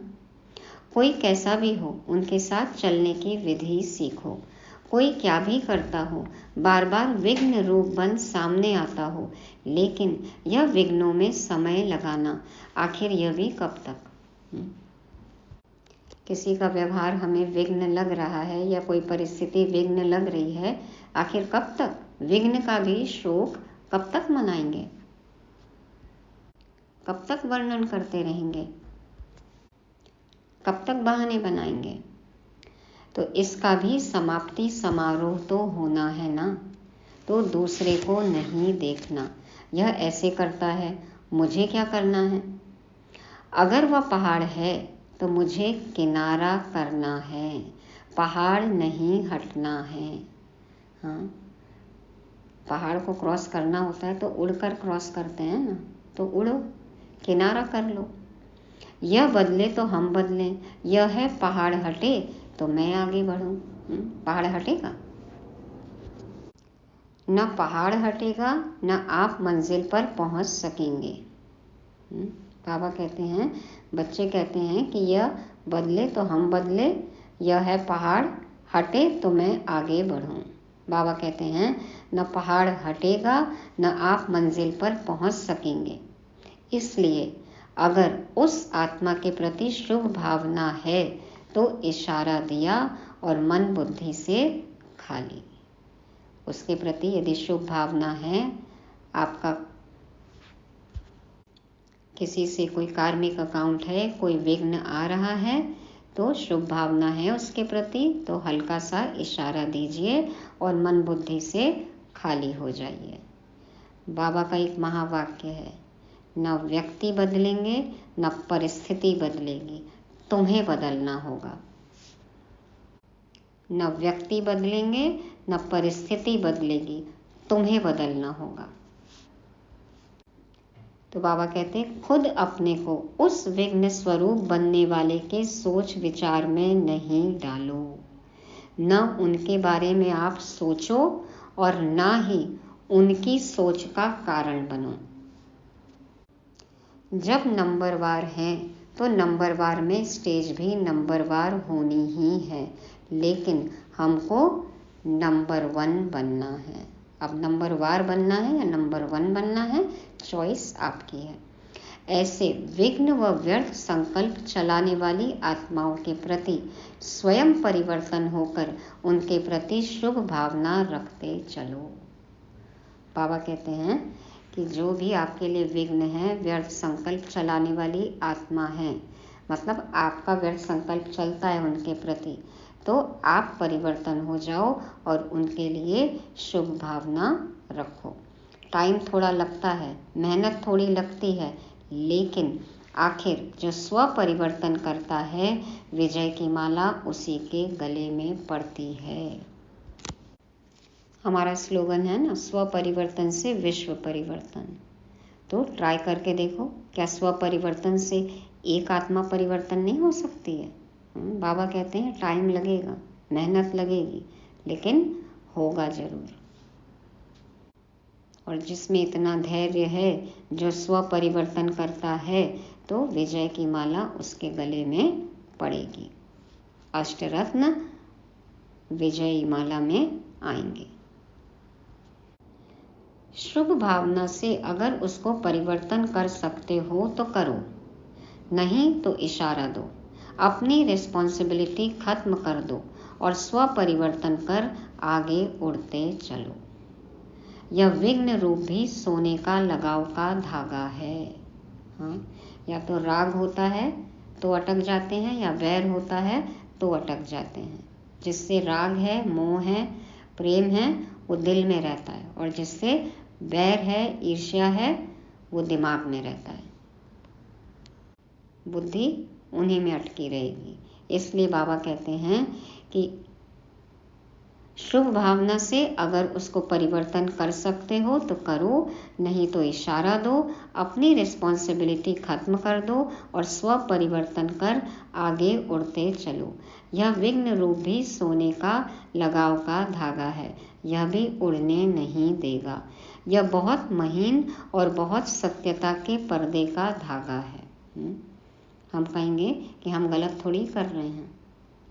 Speaker 2: कोई कैसा भी हो, उनके साथ चलने की विधि सीखो। कोई क्या भी करता हो, बार बार विघ्न रूप बन सामने आता हो, लेकिन यह विघ्नों में समय लगाना, आखिर यह भी कब तक? किसी का व्यवहार हमें विघ्न लग रहा है या कोई परिस्थिति विघ्न लग रही है, आखिर कब तक? विघ्न का भी शोक कब तक मनाएंगे? कब तक वर्णन करते रहेंगे? कब तक बहाने बनाएंगे? तो इसका भी समाप्ति समारोह तो होना है ना। तो दूसरे को नहीं देखना, यह ऐसे करता है, मुझे क्या करना है? अगर वह पहाड़ है तो मुझे किनारा करना है, पहाड़ नहीं हटना है। हाँ, पहाड़ को क्रॉस करना होता है तो उड़कर क्रॉस करते हैं ना, तो उड़ो, किनारा कर लो। यह बदले तो हम बदलें, यह है पहाड़ हटे तो मैं आगे बढ़ूं। पहाड़ हटेगा? न पहाड़ हटेगा, न आप मंजिल पर पहुंच सकेंगे। बाबा कहते हैं, बच्चे कहते हैं कि यह बदले तो हम बदले, यह है पहाड़ हटे तो मैं आगे बढ़ूं। बाबा कहते हैं, न पहाड़ हटेगा, न आप मंजिल पर पहुंच सकेंगे। इसलिए अगर उस आत्मा के प्रति शुभ भावना है तो इशारा दिया और मन बुद्धि से खाली। उसके प्रति यदि शुभ भावना है, आपका किसी से कोई कार्मिक अकाउंट है, कोई विघ्न आ रहा है, तो शुभ भावना है उसके प्रति, तो हल्का सा इशारा दीजिए और मन बुद्धि से खाली हो जाइए। बाबा का एक महावाक्य है, न व्यक्ति बदलेंगे न परिस्थिति बदलेगी, तुम्हें बदलना होगा। न व्यक्ति बदलेंगे न परिस्थिति बदलेगी, तुम्हें बदलना होगा। तो बाबा कहते हैं, खुद अपने को उस विघ्न स्वरूप बनने वाले के सोच विचार में नहीं डालो। न उनके बारे में आप सोचो और ना ही उनकी सोच का कारण बनो। जब नंबरवार हैं तो नंबरवार में स्टेज भी नंबरवार होनी ही है, लेकिन हमको नंबर 1 बनना है। अब नंबरवार बनना है या नंबर 1 बनना है, चॉइस आपकी है। ऐसे विघ्न व व्यर्थ संकल्प चलाने वाली आत्माओं के प्रति स्वयं परिवर्तन होकर उनके प्रति शुभ भावना रखते चलो। बाबा कहते हैं कि जो भी आपके लिए विघ्न है, व्यर्थ संकल्प चलाने वाली आत्मा है, मतलब आपका व्यर्थ संकल्प चलता है उनके प्रति, तो आप परिवर्तन हो जाओ और उनके लिए शुभ भावना रखो। टाइम थोड़ा लगता है, मेहनत थोड़ी लगती है, लेकिन आखिर जो स्व परिवर्तन करता है, विजय की माला उसी के गले में पड़ती है। हमारा स्लोगन है ना, स्व परिवर्तन से विश्व परिवर्तन। तो ट्राई करके देखो, क्या स्व परिवर्तन से एक आत्मा परिवर्तन नहीं हो सकती है? बाबा कहते हैं टाइम लगेगा, मेहनत लगेगी, लेकिन होगा जरूर। और जिसमें इतना धैर्य है, जो स्व परिवर्तन करता है, तो विजय की माला उसके गले में पड़ेगी। अष्टरत्न विजयी माला में आएंगे। शुभ भावना से अगर उसको परिवर्तन कर सकते हो तो करो, नहीं तो इशारा दो। अपनी रिस्पॉन्सिबिलिटी खत्म कर दो और स्व परिवर्तन कर आगे उड़ते चलो। यह विघ्न रूप भी सोने का लगाव का धागा है। हाँ, या तो राग होता है तो अटक जाते हैं, या बैर होता है तो अटक जाते हैं। जिससे राग है, मोह है, प्रेम है, वो दिल में रहता है, और जिससे बैर है, ईर्ष्या है, वो दिमाग में रहता है। बुद्धि उन्हीं में अटकी रहेगी। इसलिए बाबा कहते हैं कि शुभ भावना से अगर उसको परिवर्तन कर सकते हो तो करो, नहीं तो इशारा दो। अपनी रिस्पॉन्सिबिलिटी खत्म कर दो और स्व परिवर्तन कर आगे उड़ते चलो। यह विघ्न रूप भी सोने का लगाव का धागा है, यह भी उड़ने नहीं देगा। यह बहुत महीन और बहुत सत्यता के पर्दे का धागा है। हम कहेंगे कि हम गलत थोड़ी कर रहे हैं,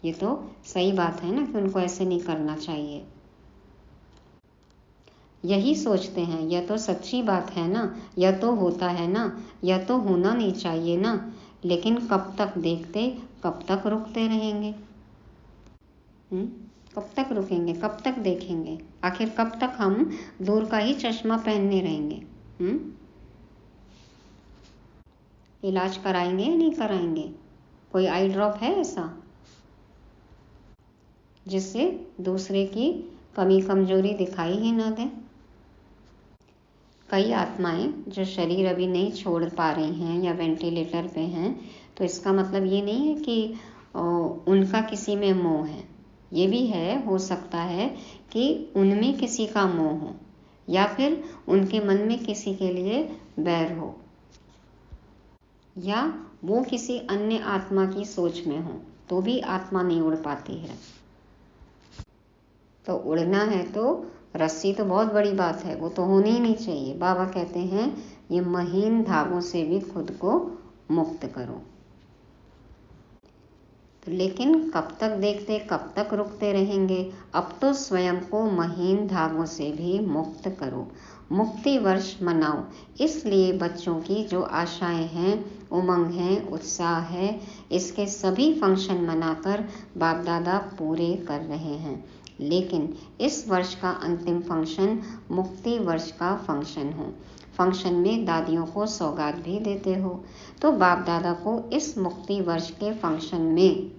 Speaker 2: ये तो सही बात है ना कि उनको ऐसे नहीं करना चाहिए। यही सोचते हैं, यह तो सच्ची बात है ना, यह तो होता है ना, यह तो होना नहीं चाहिए ना। लेकिन कब तक देखते, कब तक रुकते रहेंगे? कब तक रुकेंगे, कब तक देखेंगे? आखिर कब तक हम दूर का ही चश्मा पहनने रहेंगे? इलाज कराएंगे या नहीं कराएंगे? कोई आई ड्रॉप है ऐसा जिससे दूसरे की कमी कमजोरी दिखाई ही न दे? कई आत्माएं जो शरीर अभी नहीं छोड़ पा रही हैं या वेंटिलेटर पे हैं, तो इसका मतलब ये नहीं है कि उनका किसी में मोह है। ये भी है, हो सकता है कि उनमें किसी का मोह हो, या फिर उनके मन में किसी के लिए बैर हो, या वो किसी अन्य आत्मा की सोच में हो, तो भी आत्मा नहीं उड़ पाती है। तो उड़ना है तो रस्सी तो बहुत बड़ी बात है, वो तो होनी ही नहीं चाहिए। बाबा कहते हैं ये महीन धागों से भी खुद को मुक्त करो। तो लेकिन कब तक देखते, कब तक रुकते रहेंगे? अब तो स्वयं को महीन धागों से भी मुक्त करो। मुक्ति वर्ष मनाओ। इसलिए बच्चों की जो आशाएं हैं, उमंग है, उत्साह है, इसके सभी फंक्शन मनाकर बाप दादा पूरे कर रहे हैं। लेकिन इस वर्ष का अंतिम फंक्शन मुक्ति वर्ष का फंक्शन हो। फंक्शन में दादियों को सौगात भी देते हो, तो बाप दादा को इस मुक्ति वर्ष के फंक्शन में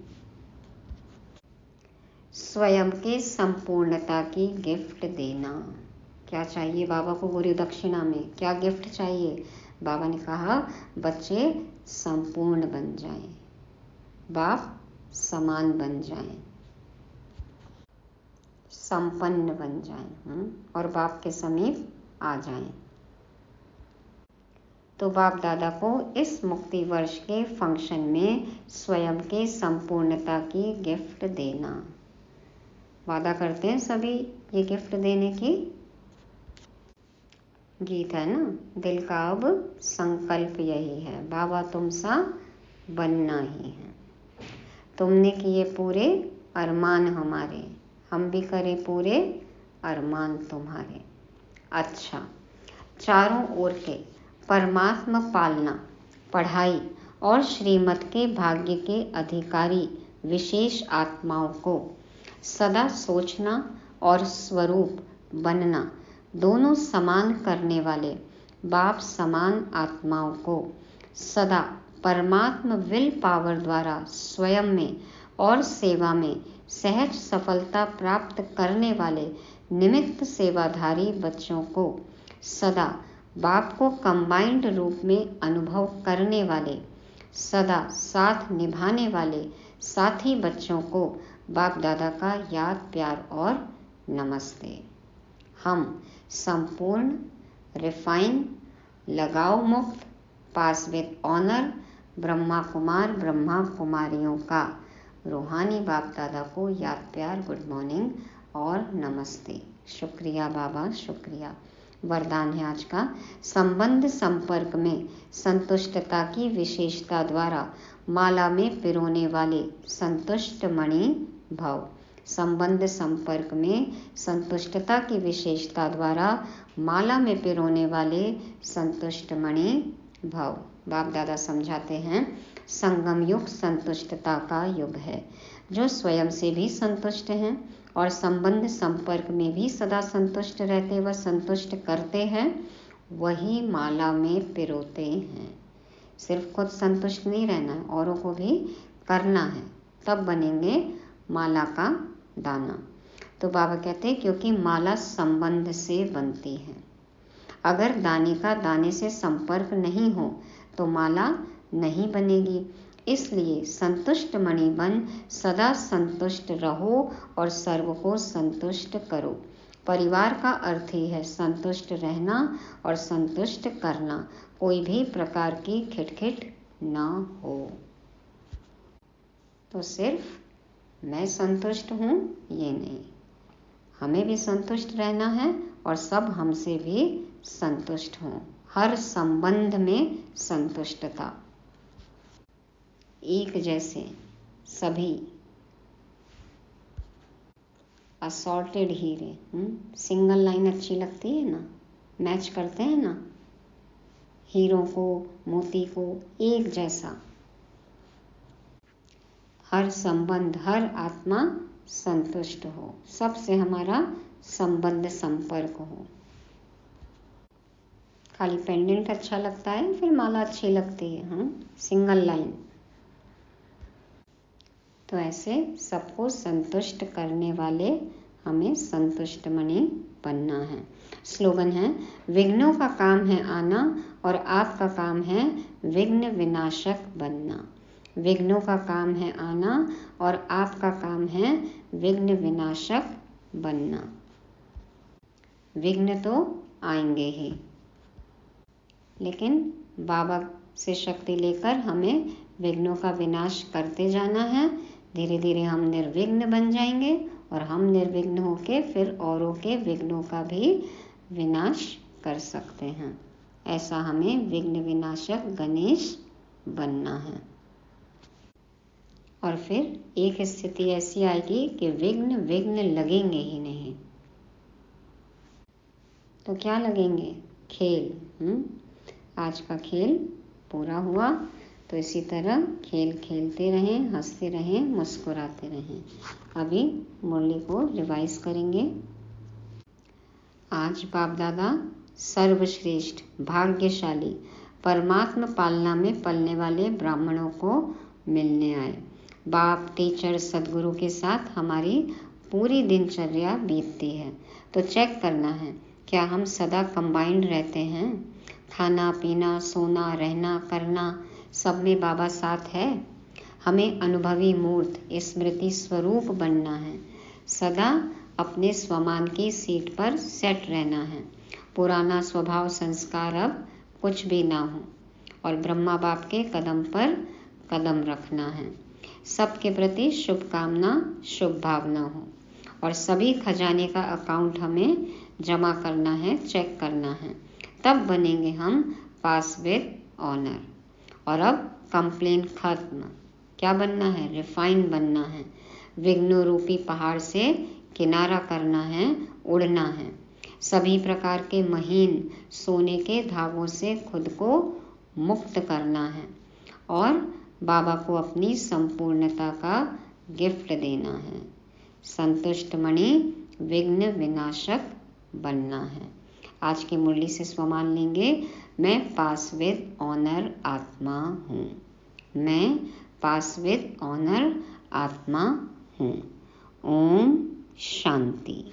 Speaker 2: स्वयं के संपूर्णता की गिफ्ट देना। क्या चाहिए बाबा को गुरु दक्षिणा में? क्या गिफ्ट चाहिए? बाबा ने कहा बच्चे संपूर्ण बन जाएं, बाप समान बन जाएं, संपन्न बन जाएं, और बाप के समीप आ जाएं। तो बाप दादा को इस मुक्ति वर्ष के फंक्शन में स्वयं के संपूर्णता की गिफ्ट देना। वादा करते हैं सभी ये गिफ्ट देने की। गीत है ना, दिल का अब संकल्प यही है, बाबा तुम सा बनना ही है। तुमने किए पूरे अरमान हमारे, हम भी करें पूरे अरमान तुम्हारे। अच्छा, चारों ओर के परमात्मा पालना, पढ़ाई और श्रीमत के भाग्य के अधिकारी विशेष आत्माओं को सदा सोचना और स्वरूप बनना दोनों समान करने वाले बाप समान आत्माओं को सदा परमात्मा विल पावर द्वारा स्वयं में और सेवा में सहज सफलता प्राप्त करने वाले निमित्त सेवाधारी बच्चों को सदा बाप को कंबाइंड रूप में अनुभव करने वाले सदा साथ निभाने वाले साथी बच्चों को बाप दादा का याद प्यार और नमस्ते। हम संपूर्ण, रिफाइन, लगाव मुक्त, पास विद ऑनर ब्रह्मा कुमार ब्रह्मा कुमारियों का रूहानी बाप दादा को याद प्यार, गुड मॉर्निंग और नमस्ते। शुक्रिया बाबा, शुक्रिया। वरदान है आज का, संबंध संपर्क में संतुष्टता की विशेषता द्वारा माला में पिरोने वाले संतुष्ट मणि भव। संबंध संपर्क में संतुष्टता की विशेषता द्वारा माला में पिरोने वाले संतुष्ट मणि भव। बाप दादा समझाते हैं, संगम युग संतुष्टता का युग है। जो स्वयं से भी संतुष्ट हैं और संबंध संपर्क में भी सदा संतुष्ट रहते व संतुष्ट करते हैं, वही माला में पिरोते हैं। सिर्फ खुद संतुष्ट नहीं रहना है, औरों को भी करना है, तब बनेंगे माला का दाना। तो बाबा कहते हैं क्योंकि माला संबंध से बनती है। अगर दाने का दाने से संपर्क नहीं हो तो माला नहीं बनेगी। इसलिए संतुष्ट मणि बन सदा संतुष्ट रहो और सर्व को संतुष्ट करो। परिवार का अर्थ ही है संतुष्ट रहना और संतुष्ट करना, कोई भी प्रकार की खिटखिट ना हो। तो सिर्फ मैं संतुष्ट हूँ ये नहीं, हमें भी संतुष्ट रहना है और सब हमसे भी संतुष्ट हों। हर संबंध में संतुष्टता, एक जैसे सभी असॉर्टेड हीरे। सिंगल लाइन अच्छी लगती है ना, मैच करते हैं ना, हीरों को मोती को एक जैसा। हर संबंध, हर आत्मा संतुष्ट हो, सबसे हमारा संबंध संपर्क हो। खाली पेंडेंट अच्छा लगता है, फिर माला अच्छी लगती है, सिंगल लाइन। तो ऐसे सबको संतुष्ट करने वाले हमें संतुष्ट मणि बनना है। स्लोगन है, विघ्नों का काम है आना और आपका काम है विघ्न विनाशक बनना। विघ्नों का काम है आना और आपका काम है विघ्न विनाशक बनना। विघ्न तो आएंगे ही, लेकिन बाबा से शक्ति लेकर हमें विघ्नों का विनाश करते जाना है। धीरे धीरे हम निर्विघ्न बन जाएंगे और हम निर्विघ्न होके फिर औरों के विघ्नों का भी विनाश कर सकते हैं। ऐसा हमें विघ्न विनाशक गणेश बनना है। और फिर एक स्थिति ऐसी आएगी कि विघ्न लगेंगे ही नहीं। तो क्या लगेंगे? खेल। आज का खेल पूरा हुआ, तो इसी तरह खेल खेलते रहें, हंसते रहें, मुस्कुराते रहें। अभी मुरली को रिवाइज करेंगे। आज बाप दादा सर्वश्रेष्ठ, भाग्यशाली, परमात्मा पालना में पलने वाले ब्राह्मणों को मिलने आए। बाप, टीचर, सदगुरु के साथ हमारी पूरी दिनचर्या बीतती है, तो चेक करना है क्या हम सदा कंबाइंड रहते हैं। खाना पीना, सोना, रहना, करना, सब में बाबा साथ है। हमें अनुभवी मूर्त, स्मृति स्वरूप बनना है। सदा अपने स्वमान की सीट पर सेट रहना है। पुराना स्वभाव संस्कार अब कुछ भी ना हो और ब्रह्मा बाप के कदम पर कदम रखना है। सबके प्रति शुभकामना, शुभ भावना हो और सभी खजाने का अकाउंट हमें जमा करना है, चेक करना है। तब बनेंगे हम पास विद ऑनर। और अब कंप्लेन खत्म। क्या बनना है? रिफाइन बनना है। विघ्नों रूपी पहाड़ से किनारा करना है, उड़ना है। सभी प्रकार के महीन सोने के धागों से खुद को मुक्त करना है और बाबा को अपनी संपूर्णता का गिफ्ट देना है। संतुष्ट मणि विघ्न विनाशक बनना है। आज की मुरली से स्वमान लेंगे, मैं पास विद ऑनर आत्मा हूँ। मैं पास विद ऑनर आत्मा हूँ। ओम शांति।